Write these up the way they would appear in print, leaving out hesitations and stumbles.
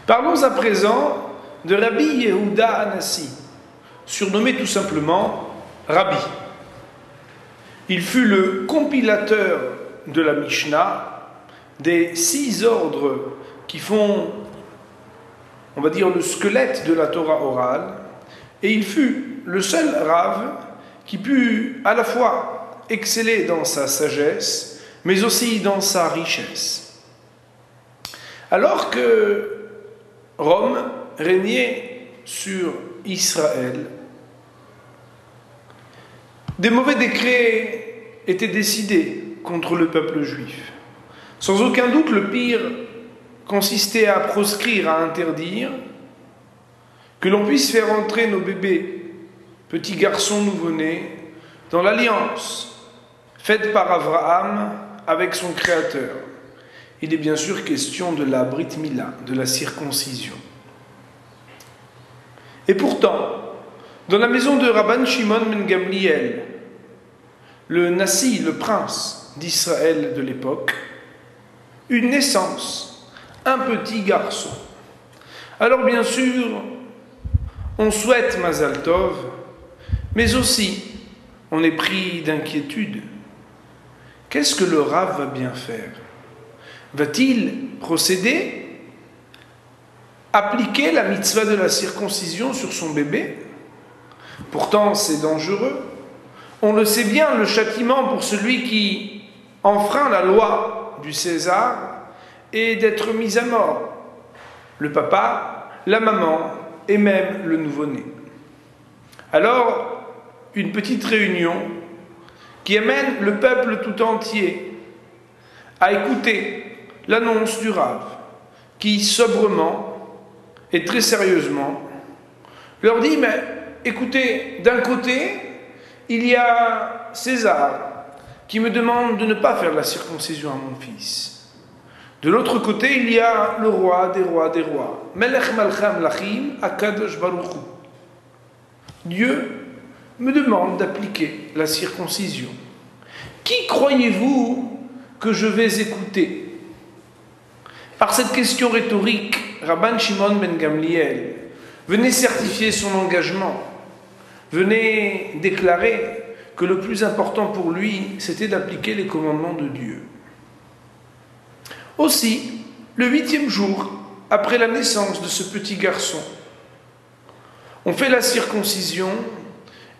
Parlons à présent de Rabbi Yehuda Hanassi, surnommé tout simplement Rabbi. Il fut le compilateur de la Mishnah, des 6 ordres qui font, on va dire, le squelette de la Torah orale, et il fut le seul Rav qui put à la fois exceller dans sa sagesse, mais aussi dans sa richesse. Alors que Rome régnait sur Israël, des mauvais décrets étaient décidés contre le peuple juif. Sans aucun doute, le pire consistait à proscrire, à interdire que l'on puisse faire entrer nos bébés, petits garçons nouveau-nés, dans l'alliance faite par Abraham avec son Créateur. Il est bien sûr question de la Brit Mila, de la circoncision. Et pourtant, dans la maison de Rabban Shimon ben Gamliel, le Nassi, le prince d'Israël de l'époque, une naissance, un petit garçon. Alors bien sûr, on souhaite Mazal Tov, mais aussi on est pris d'inquiétude. Qu'est-ce que le Rav va bien faire? Va-t-il procéder, appliquer la mitzvah de la circoncision sur son bébé? Pourtant, c'est dangereux. On le sait bien, le châtiment pour celui qui enfreint la loi du César est d'être mis à mort. Le papa, la maman et même le nouveau-né. Alors, une petite réunion qui amène le peuple tout entier à écouter l'annonce du Rav, qui sobrement et très sérieusement leur dit, mais écoutez, d'un côté, il y a César qui me demande de ne pas faire la circoncision à mon fils. De l'autre côté, il y a le roi des rois des rois, Melech Malcham Lachim Akadosh Baruch Hu. Dieu me demande d'appliquer la circoncision. Qui croyez-vous que je vais écouter? Par cette question rhétorique, Rabban Shimon ben Gamliel venait certifier son engagement, venait déclarer que le plus important pour lui, c'était d'appliquer les commandements de Dieu. Aussi, le 8e jour, après la naissance de ce petit garçon, on fait la circoncision,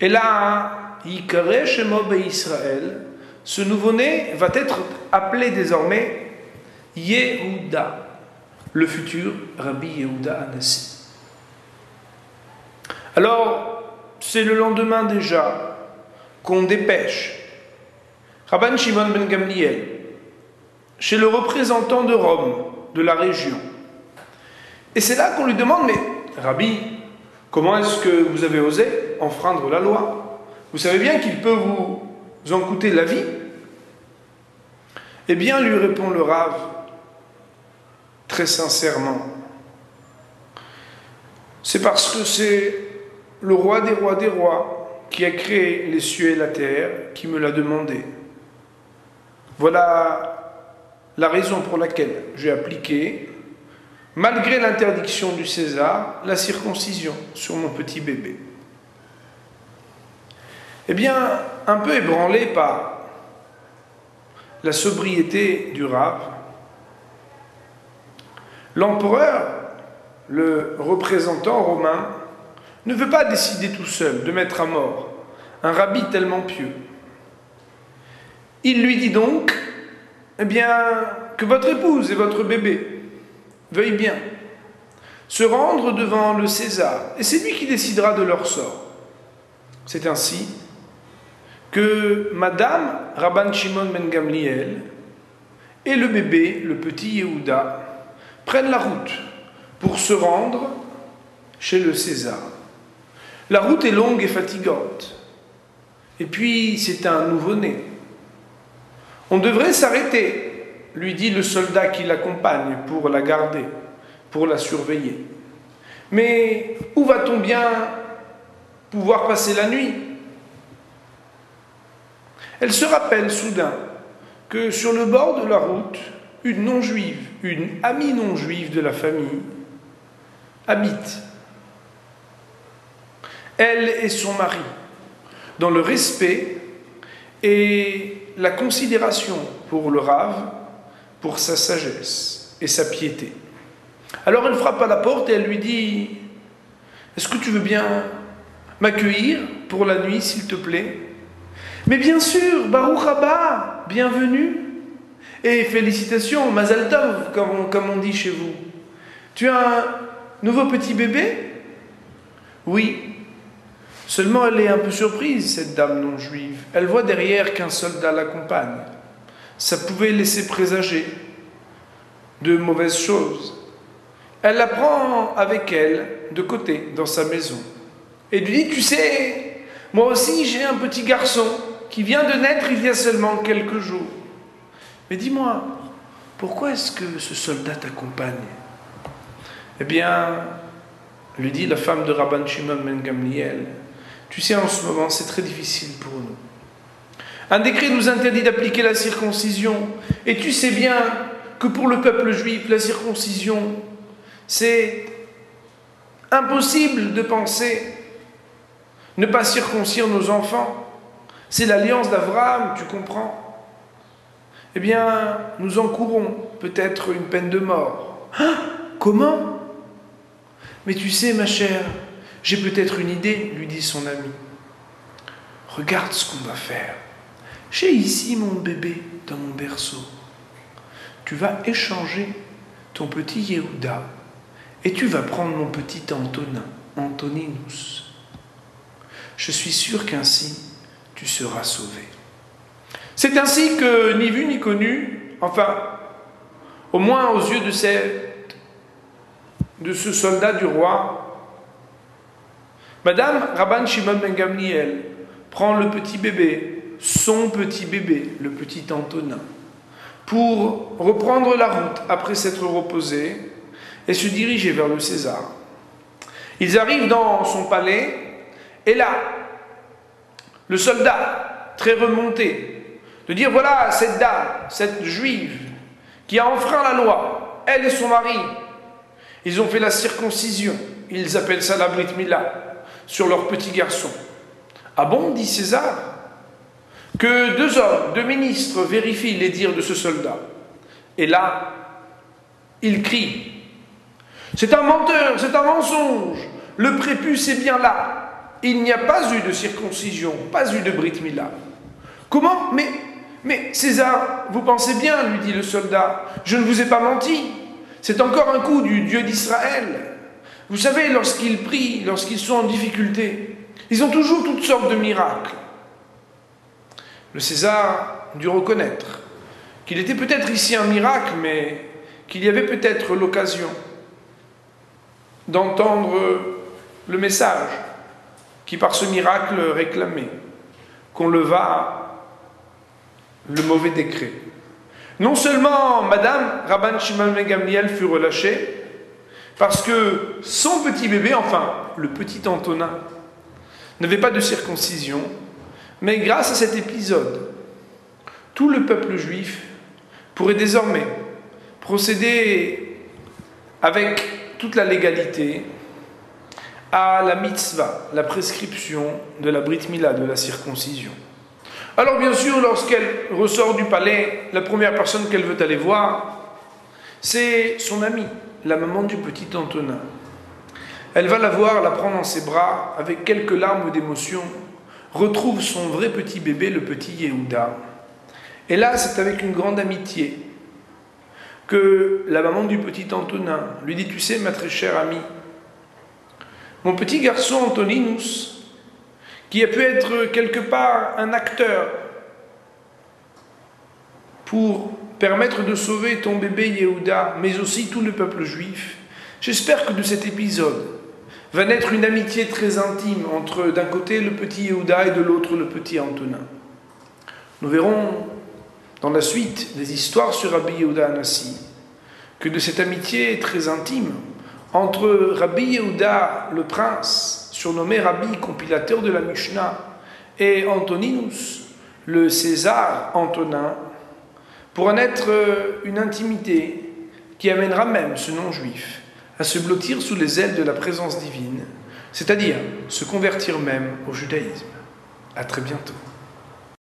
et là, Yikare Shemo Israël, ce nouveau-né va être appelé désormais Yehuda, le futur Rabbi Yehuda Hanassi. Alors, c'est le lendemain déjà qu'on dépêche Rabban Shimon ben Gamliel chez le représentant de Rome, de la région. Et c'est là qu'on lui demande, mais Rabbi, comment est-ce que vous avez osé enfreindre la loi? Vous savez bien qu'il peut vous en coûter la vie. Eh bien, lui répond le Rav, très sincèrement, c'est parce que c'est le roi des rois qui a créé les cieux et la terre qui me l'a demandé. Voilà la raison pour laquelle j'ai appliqué, malgré l'interdiction du César, la circoncision sur mon petit bébé. Eh bien, un peu ébranlé par la sobriété du Rav, l'empereur, le représentant romain, ne veut pas décider tout seul de mettre à mort un rabbi tellement pieux. Il lui dit donc, eh bien, que votre épouse et votre bébé veuillent bien se rendre devant le César, et c'est lui qui décidera de leur sort. C'est ainsi que Madame Rabban Shimon ben Gamliel et le bébé, le petit Yehuda, prennent la route pour se rendre chez le César. La route est longue et fatigante. Et puis, c'est un nouveau-né. On devrait s'arrêter, lui dit le soldat qui l'accompagne pour la garder, pour la surveiller. Mais où va-t-on bien pouvoir passer la nuit? Elle se rappelle soudain que sur le bord de la route, une non-juive, une amie non-juive de la famille, habitent, elle et son mari, dans le respect et la considération pour le Rav, pour sa sagesse et sa piété. Alors elle frappe à la porte et elle lui dit: est-ce que tu veux bien m'accueillir pour la nuit, s'il te plaît? Mais bien sûr, Baruch haba, bienvenue. Et félicitations, Mazal Tov, comme on dit chez vous. Tu as un nouveau petit bébé? Oui. Seulement elle est un peu surprise, cette dame non juive. Elle voit derrière qu'un soldat l'accompagne. Ça pouvait laisser présager de mauvaises choses. Elle la prend avec elle de côté dans sa maison et lui dit: tu sais, moi aussi j'ai un petit garçon qui vient de naître il y a seulement quelques jours. Mais dis-moi, pourquoi est-ce que ce soldat t'accompagne? Eh bien, lui dit la femme de Rabban Shimon ben Gamliel, tu sais, en ce moment c'est très difficile pour nous. Un décret nous interdit d'appliquer la circoncision, et tu sais bien que pour le peuple juif, la circoncision, c'est impossible de penser ne pas circoncire nos enfants. C'est l'alliance d'Abraham, tu comprends? Eh bien, nous encourons peut-être une peine de mort. Hein? Comment? Mais tu sais, ma chère, j'ai peut-être une idée, lui dit son ami. Regarde ce qu'on va faire. J'ai ici mon bébé dans mon berceau. Tu vas échanger ton petit Yehuda et tu vas prendre mon petit Antonin, Antoninus. Je suis sûr qu'ainsi tu seras sauvé. C'est ainsi que, ni vu ni connu, enfin, au moins aux yeux de ce soldat du roi, Madame Rabban Shimon ben Gamliel prend le petit bébé, son petit bébé, le petit Antonin, pour reprendre la route après s'être reposé et se diriger vers le César. Ils arrivent dans son palais et là, le soldat, très remonté, de dire: voilà cette dame, cette juive qui a enfreint la loi, elle et son mari, ils ont fait la circoncision, ils appellent ça la Brit Mila, sur leur petit garçon. Ah bon, dit César, que deux hommes, deux ministres vérifient les dires de ce soldat. Et là, il crie: c'est un menteur, c'est un mensonge, le prépuce est bien là. Il n'y a pas eu de circoncision, pas eu de Brit Mila. Comment? Mais César, vous pensez bien, lui dit le soldat, je ne vous ai pas menti. C'est encore un coup du Dieu d'Israël. Vous savez, lorsqu'ils prient, lorsqu'ils sont en difficulté, ils ont toujours toutes sortes de miracles. Le César dut reconnaître qu'il était peut-être ici un miracle, mais qu'il y avait peut-être l'occasion d'entendre le message qui par ce miracle réclamait qu'on levât le mauvais décret. Non seulement Madame Rabban Shimon ben Gamliel fut relâchée, parce que son petit bébé, enfin le petit Antonin, n'avait pas de circoncision, mais grâce à cet épisode, tout le peuple juif pourrait désormais procéder avec toute la légalité à la mitzvah, la prescription de la Brit Mila, de la circoncision. Alors bien sûr, lorsqu'elle ressort du palais, la première personne qu'elle veut aller voir, c'est son amie, la maman du petit Antonin. Elle va la voir, la prendre dans ses bras, avec quelques larmes d'émotion, retrouve son vrai petit bébé, le petit Yehuda. Et là, c'est avec une grande amitié que la maman du petit Antonin lui dit: tu sais, ma très chère amie, mon petit garçon Antoninus, qui a pu être quelque part un acteur pour permettre de sauver ton bébé Yehuda, mais aussi tout le peuple juif, j'espère que de cet épisode va naître une amitié très intime entre d'un côté le petit Yehuda et de l'autre le petit Antonin. Nous verrons dans la suite des histoires sur Rabbi Yehuda Hanassi que de cette amitié très intime entre Rabbi Yehuda, le prince, surnommé Rabbi, compilateur de la Mishnah, et Antoninus, le César Antonin, pourra naître une intimité qui amènera même ce non-juif à se blottir sous les ailes de la présence divine, c'est-à-dire se convertir même au judaïsme. À très bientôt.